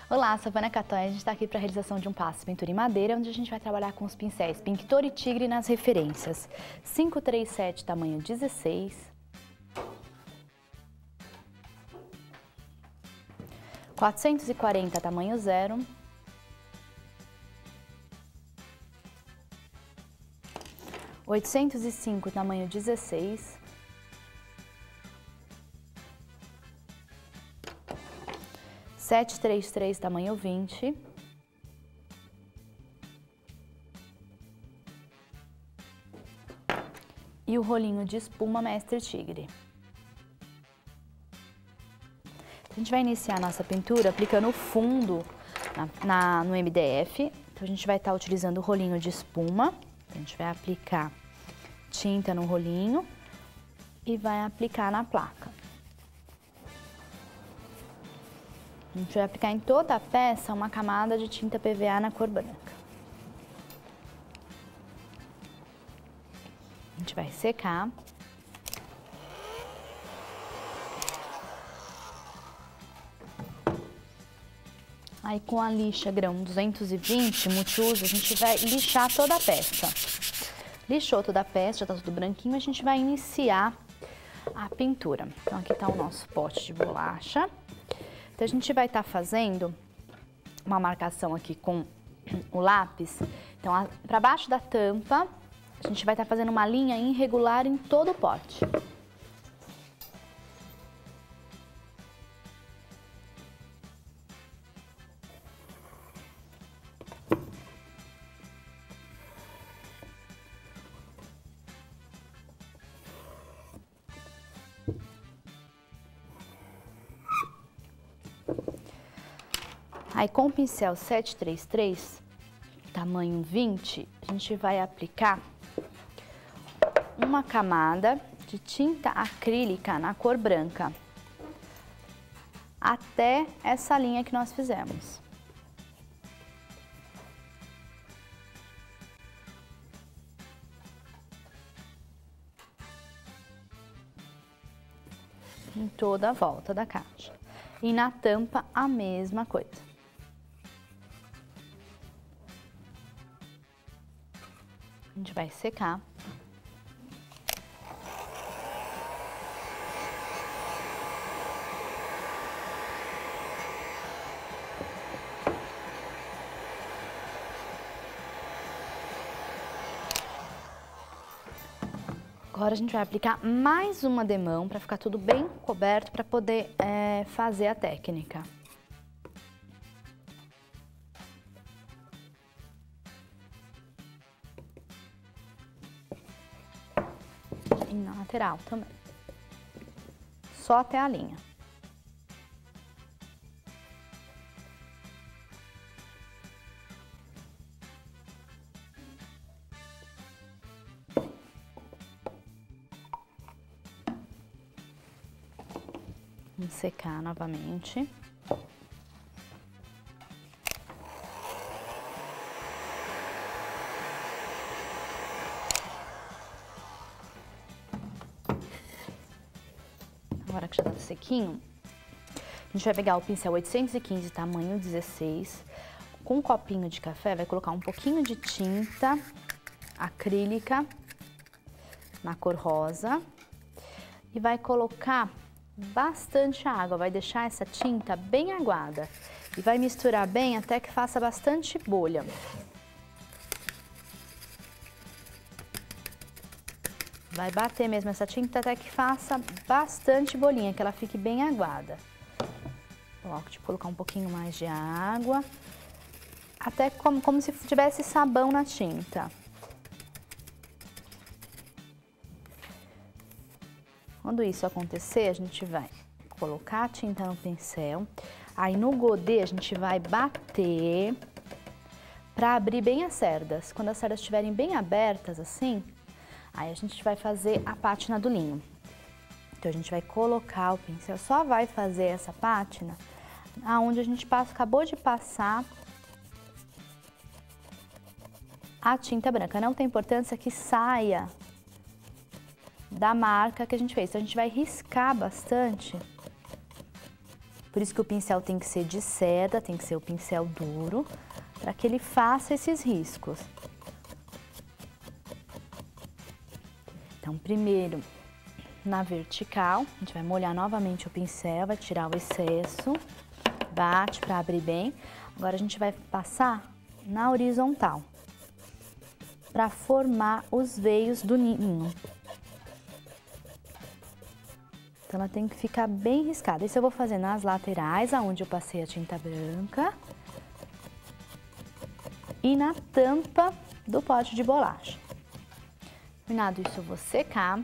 Olá, sou a Vânia Catanha, a gente está aqui para a realização de um passo pintura em madeira, onde a gente vai trabalhar com os pincéis Pinctor e Tigre nas referências 537, tamanho 16, 440, tamanho 0, 805, tamanho 16, 733, tamanho 20, e o rolinho de espuma Mestre Tigre. A gente vai iniciar a nossa pintura aplicando o fundo no MDF. Então, a gente vai estar utilizando o rolinho de espuma. A gente vai aplicar tinta no rolinho e vai aplicar na placa. A gente vai aplicar em toda a peça uma camada de tinta PVA na cor branca. A gente vai secar. Aí com a lixa grão 220 multiuso, a gente vai lixar toda a peça. Lixou toda a peça, já tá tudo branquinho, a gente vai iniciar a pintura. Então aqui tá o nosso pote de bolacha. Então, a gente vai estar fazendo uma marcação aqui com o lápis. Então, para baixo da tampa, a gente vai estar fazendo uma linha irregular em todo o pote. Aí, com o pincel 733, tamanho 20, a gente vai aplicar uma camada de tinta acrílica na cor branca, até essa linha que nós fizemos. Em toda a volta da caixa. E na tampa, a mesma coisa. A gente vai secar. Agora a gente vai aplicar mais uma demão para ficar tudo bem coberto para poder fazer a técnica. E na lateral também. Só até a linha. Vamos secar novamente. Agora que já tá sequinho, a gente vai pegar o pincel 815, tamanho 16, com um copinho de café, vai colocar um pouquinho de tinta acrílica na cor rosa e vai colocar bastante água, vai deixar essa tinta bem aguada e vai misturar bem até que faça bastante bolha. Vai bater mesmo essa tinta até que faça bastante bolinha, que ela fique bem aguada. Coloco, tipo, colocar um pouquinho mais de água, até como se tivesse sabão na tinta. Quando isso acontecer, a gente vai colocar a tinta no pincel, aí no godê a gente vai bater para abrir bem as cerdas. Quando as cerdas estiverem bem abertas assim, aí a gente vai fazer a pátina do linho. Então a gente vai colocar o pincel, só vai fazer essa pátina aonde a gente acabou de passar a tinta branca. Não tem importância que saia da marca que a gente fez. Então, a gente vai riscar bastante Por isso que o pincel tem que ser de seda, tem que ser o pincel duro, para que ele faça esses riscos. Então, primeiro, na vertical, a gente vai molhar novamente o pincel, vai tirar o excesso, bate para abrir bem. Agora, a gente vai passar na horizontal, para formar os veios do ninho. Então, ela tem que ficar bem riscada. Isso eu vou fazer nas laterais, aonde eu passei a tinta branca. E na tampa do pote de bolacha. Terminado isso, eu vou secar.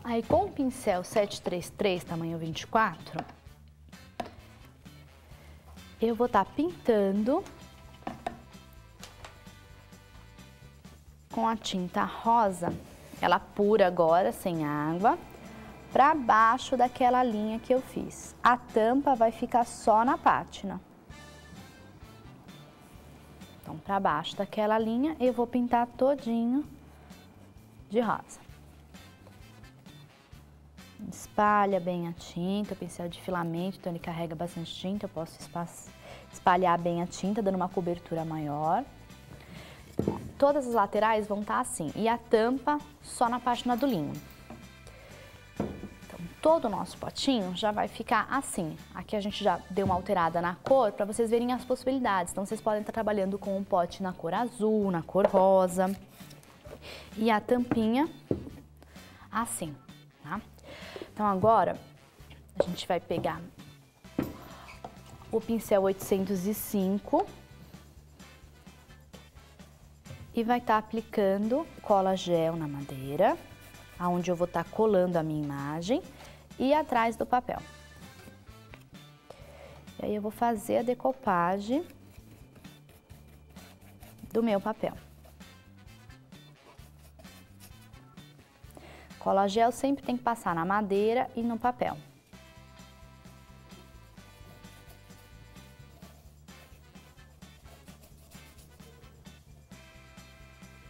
Aí, com o pincel 733, tamanho 24, eu vou estar pintando com a tinta rosa, ela pura agora, sem água, para baixo daquela linha que eu fiz. A tampa vai ficar só na pátina. Então, para baixo daquela linha, eu vou pintar todinho de rosa. Espalha bem a tinta, o pincel de filamento, então ele carrega bastante tinta, eu posso espalhar bem a tinta, dando uma cobertura maior. Todas as laterais vão estar assim, e a tampa só na pátina do linho. Então, todo o nosso potinho já vai ficar assim. Aqui a gente já deu uma alterada na cor, para vocês verem as possibilidades. Então, vocês podem estar trabalhando com um pote na cor azul, na cor rosa, e a tampinha assim, tá? Então, agora, a gente vai pegar o pincel 805 e vai estar aplicando cola gel na madeira, aonde eu vou estar colando a minha imagem e atrás do papel. E aí, eu vou fazer a decopagem do meu papel. Cola gel sempre tem que passar na madeira e no papel.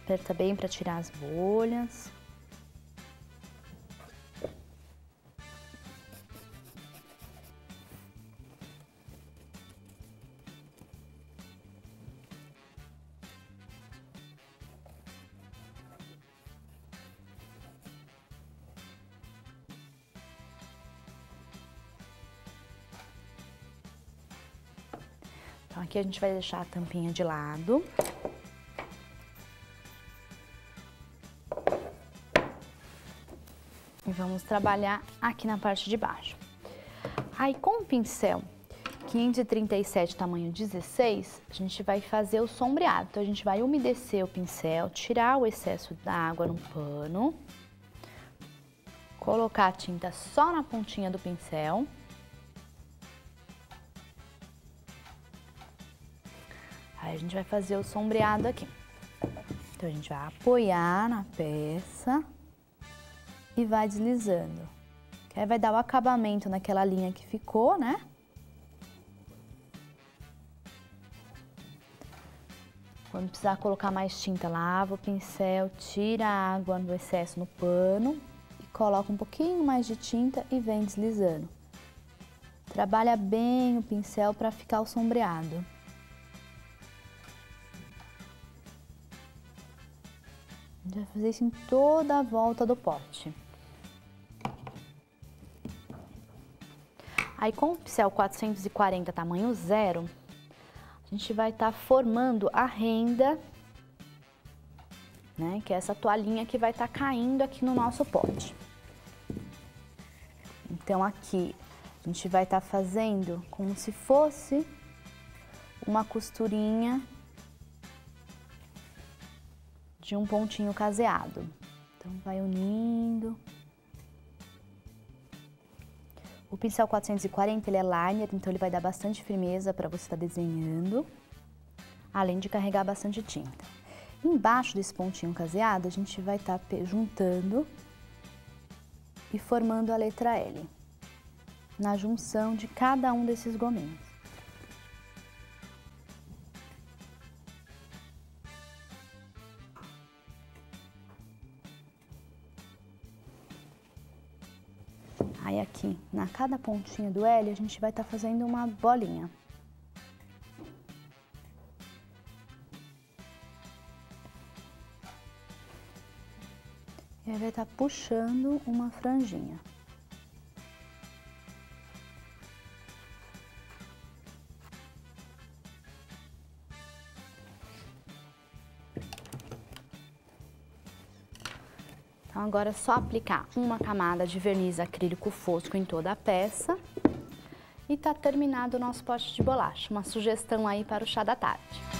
Aperta bem para tirar as bolhas. Então, aqui a gente vai deixar a tampinha de lado. E vamos trabalhar aqui na parte de baixo. Aí, com o pincel 537, tamanho 16, a gente vai fazer o sombreado. Então, a gente vai umedecer o pincel, tirar o excesso da água no pano, colocar a tinta só na pontinha do pincel. Aí, a gente vai fazer o sombreado aqui. Então, a gente vai apoiar na peça e vai deslizando. Que aí vai dar o acabamento naquela linha que ficou, né? Quando precisar colocar mais tinta, lava o pincel, tira a água do excesso no pano e coloca um pouquinho mais de tinta e vem deslizando. Trabalha bem o pincel para ficar o sombreado. A gente vai fazer isso em toda a volta do pote. Aí, com o pincel 440, tamanho 0, a gente vai estar formando a renda, né? Que é essa toalhinha que vai estar caindo aqui no nosso pote. Então, aqui, a gente vai estar fazendo como se fosse uma costurinha de um pontinho caseado. Então, vai unindo. O pincel 440, ele é liner, então ele vai dar bastante firmeza para você estar desenhando, além de carregar bastante tinta. Embaixo desse pontinho caseado, a gente vai estar juntando e formando a letra L, na junção de cada um desses gominhos. Aí aqui, na cada pontinha do L, a gente vai estar fazendo uma bolinha. E aí vai estar puxando uma franjinha. Então, agora é só aplicar uma camada de verniz acrílico fosco em toda a peça e tá terminado o nosso pote de bolacha. Uma sugestão aí para o chá da tarde.